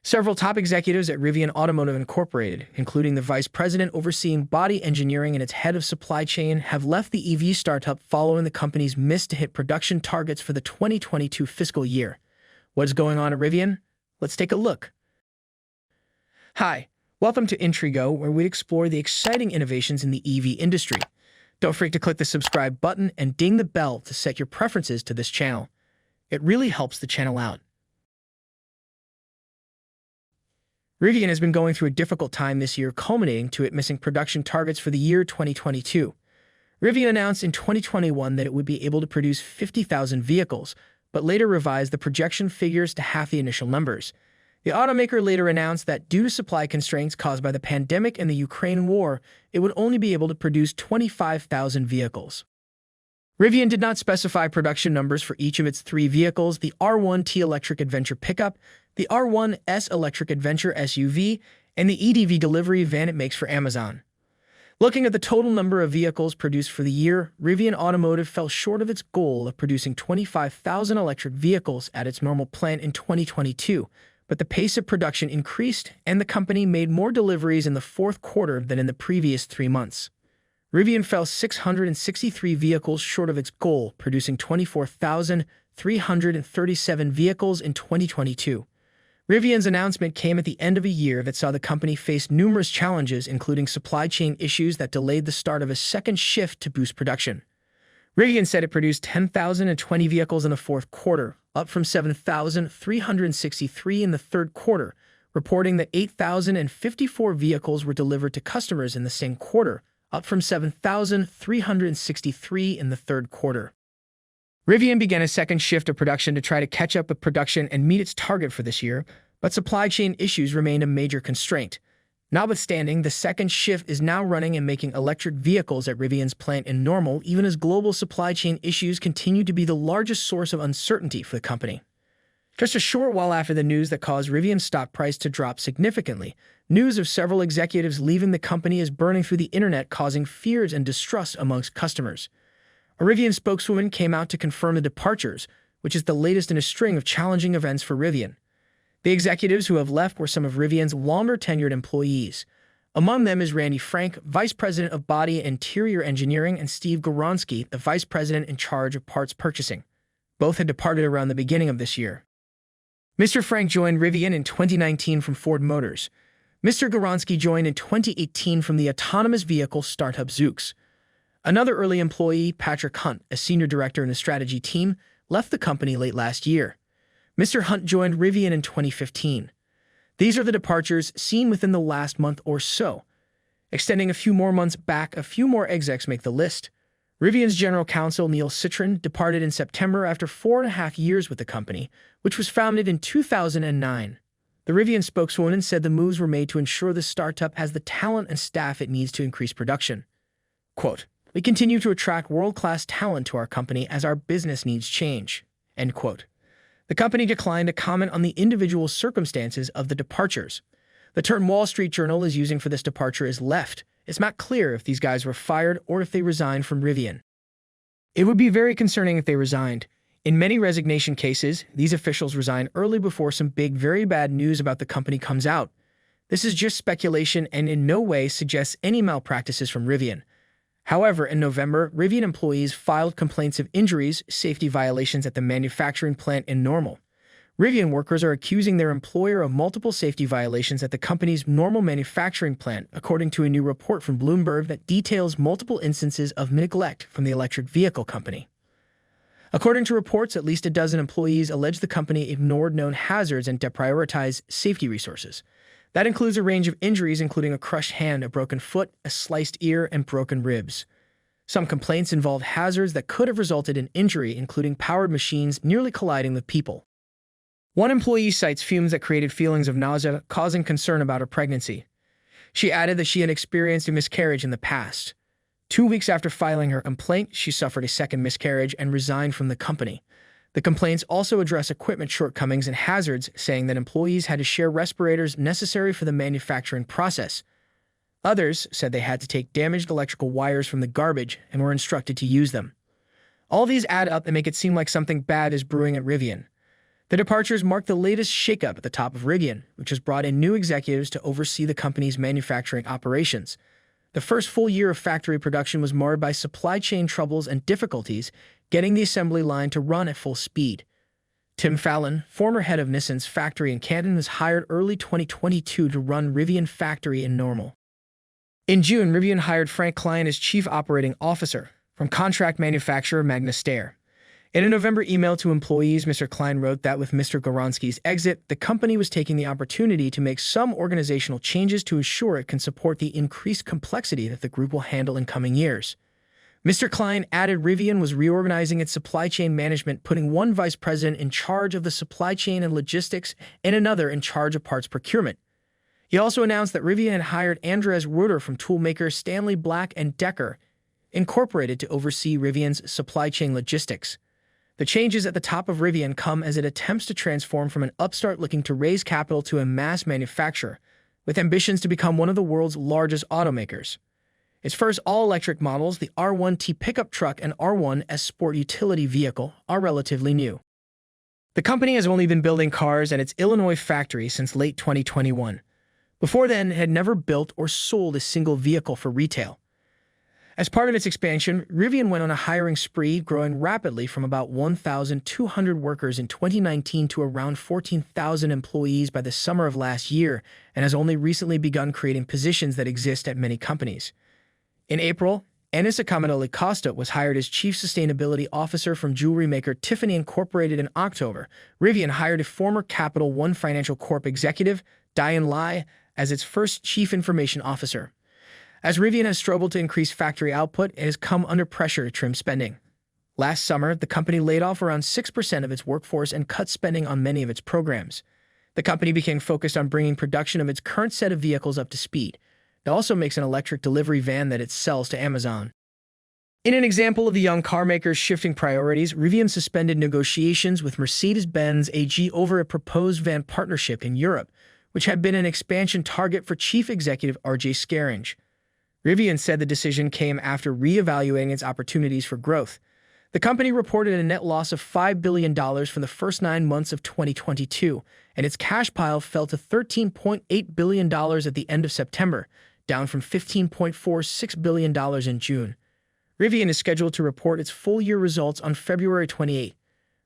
Several top executives at Rivian Automotive Incorporated, including the vice president overseeing body engineering and its head of supply chain, have left the EV startup following the company's miss to hit production targets for the 2022 fiscal year. What's going on at Rivian? Let's take a look. Hi, welcome to Intrigo, where we explore the exciting innovations in the EV industry. Don't forget to click the subscribe button and ding the bell to set your preferences to this channel. It really helps the channel out. Rivian has been going through a difficult time this year, culminating to it missing production targets for the year 2022. Rivian announced in 2021 that it would be able to produce 50,000 vehicles, but later revised the projection figures to half the initial numbers. The automaker later announced that due to supply constraints caused by the pandemic and the Ukraine war, it would only be able to produce 25,000 vehicles. Rivian did not specify production numbers for each of its three vehicles: the R1T electric adventure pickup, the R1S electric adventure SUV, and the EDV delivery van it makes for Amazon. Looking at the total number of vehicles produced for the year, Rivian Automotive fell short of its goal of producing 25,000 electric vehicles at its normal plant in 2022, but the pace of production increased and the company made more deliveries in the fourth quarter than in the previous 3 months. Rivian fell 663 vehicles short of its goal, producing 24,337 vehicles in 2022. Rivian's announcement came at the end of a year that saw the company face numerous challenges, including supply chain issues that delayed the start of a second shift to boost production. Rivian said it produced 10,020 vehicles in the fourth quarter, up from 7,363 in the third quarter, reporting that 8,054 vehicles were delivered to customers in the same quarter, up from 7,363 in the third quarter. Rivian began a second shift of production to try to catch up with production and meet its target for this year, but supply chain issues remained a major constraint. Notwithstanding, the second shift is now running and making electric vehicles at Rivian's plant in Normal, even as global supply chain issues continue to be the largest source of uncertainty for the company. Just a short while after the news that caused Rivian's stock price to drop significantly, news of several executives leaving the company is burning through the internet, causing fears and distrust amongst customers. A Rivian spokeswoman came out to confirm the departures, which is the latest in a string of challenging events for Rivian. The executives who have left were some of Rivian's longer-tenured employees. Among them is Randy Frank, Vice President of Body and Interior Engineering, and Steve Goronsky, the Vice President in charge of parts purchasing. Both had departed around the beginning of this year. Mr. Frank joined Rivian in 2019 from Ford Motors. Mr. Goronsky joined in 2018 from the autonomous vehicle startup Zoox. Another early employee, Patrick Hunt, a senior director in the strategy team, left the company late last year. Mr. Hunt joined Rivian in 2015. These are the departures seen within the last month or so. Extending a few more months back, a few more execs make the list. Rivian's general counsel, Neil Citron, departed in September after 4.5 years with the company, which was founded in 2009. The Rivian spokeswoman said the moves were made to ensure the startup has the talent and staff it needs to increase production. Quote, "We continue to attract world-class talent to our company as our business needs change." End quote. The company declined to comment on the individual circumstances of the departures. The term Wall Street Journal is using for this departure is left. It's not clear if these guys were fired or if they resigned from Rivian. It would be very concerning if they resigned. In many resignation cases, these officials resign early before some big, very bad news about the company comes out. This is just speculation and in no way suggests any malpractices from Rivian. However, in November, Rivian employees filed complaints of injuries, safety violations at the manufacturing plant in Normal. Rivian workers are accusing their employer of multiple safety violations at the company's Normal manufacturing plant, according to a new report from Bloomberg that details multiple instances of neglect from the electric vehicle company. According to reports, at least a dozen employees allege the company ignored known hazards and deprioritized safety resources. That includes a range of injuries, including a crushed hand, a broken foot, a sliced ear, and broken ribs. Some complaints involved hazards that could have resulted in injury, including powered machines nearly colliding with people. One employee cites fumes that created feelings of nausea, causing concern about her pregnancy. She added that she had experienced a miscarriage in the past. 2 weeks after filing her complaint, she suffered a second miscarriage and resigned from the company. The complaints also address equipment shortcomings and hazards, saying that employees had to share respirators necessary for the manufacturing process. Others said they had to take damaged electrical wires from the garbage and were instructed to use them. All these add up and make it seem like something bad is brewing at Rivian. The departures mark the latest shakeup at the top of Rivian, which has brought in new executives to oversee the company's manufacturing operations. The first full year of factory production was marred by supply chain troubles and difficulties getting the assembly line to run at full speed. Tim Fallon, former head of Nissan's factory in Canton, was hired early 2022 to run Rivian factory in Normal. In June, Rivian hired Frank Klein as chief operating officer from contract manufacturer Magna Steyr. In a November email to employees, Mr. Klein wrote that with Mr. Goronski's exit, the company was taking the opportunity to make some organizational changes to ensure it can support the increased complexity that the group will handle in coming years. Mr. Klein added Rivian was reorganizing its supply chain management, putting one vice president in charge of the supply chain and logistics and another in charge of parts procurement. He also announced that Rivian had hired Andreas Ruder from toolmaker Stanley Black & Decker, Incorporated, to oversee Rivian's supply chain logistics. The changes at the top of Rivian come as it attempts to transform from an upstart looking to raise capital to a mass manufacturer, with ambitions to become one of the world's largest automakers. Its first all-electric models, the R1T pickup truck and R1S sport utility vehicle, are relatively new. The company has only been building cars at its Illinois factory since late 2021. Before then, it had never built or sold a single vehicle for retail. As part of its expansion, Rivian went on a hiring spree, growing rapidly from about 1,200 workers in 2019 to around 14,000 employees by the summer of last year, and has only recently begun creating positions that exist at many companies. In April, Anis Akamadoli Costa was hired as Chief Sustainability Officer from jewelry maker Tiffany Incorporated. In October, Rivian hired a former Capital One Financial Corp executive, Diane Lai, as its first Chief Information Officer. As Rivian has struggled to increase factory output, it has come under pressure to trim spending. Last summer, the company laid off around 6% of its workforce and cut spending on many of its programs. The company became focused on bringing production of its current set of vehicles up to speed. It also makes an electric delivery van that it sells to Amazon. In an example of the young carmaker's shifting priorities, Rivian suspended negotiations with Mercedes-Benz AG over a proposed van partnership in Europe, which had been an expansion target for Chief Executive RJ Scaringe. Rivian said the decision came after re-evaluating its opportunities for growth. The company reported a net loss of $5 billion from the first 9 months of 2022, and its cash pile fell to $13.8 billion at the end of September, down from $15.46 billion in June. Rivian is scheduled to report its full-year results on February 28.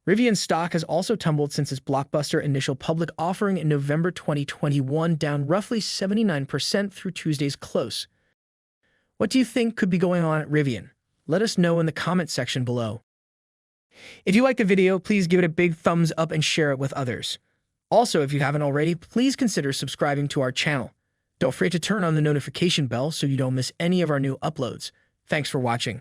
Rivian's stock has also tumbled since its blockbuster initial public offering in November 2021, down roughly 79% through Tuesday's close. What do you think could be going on at Rivian? Let us know in the comment section below. If you liked the video, please give it a big thumbs up and share it with others. Also, if you haven't already, please consider subscribing to our channel. Don't forget to turn on the notification bell so you don't miss any of our new uploads. Thanks for watching.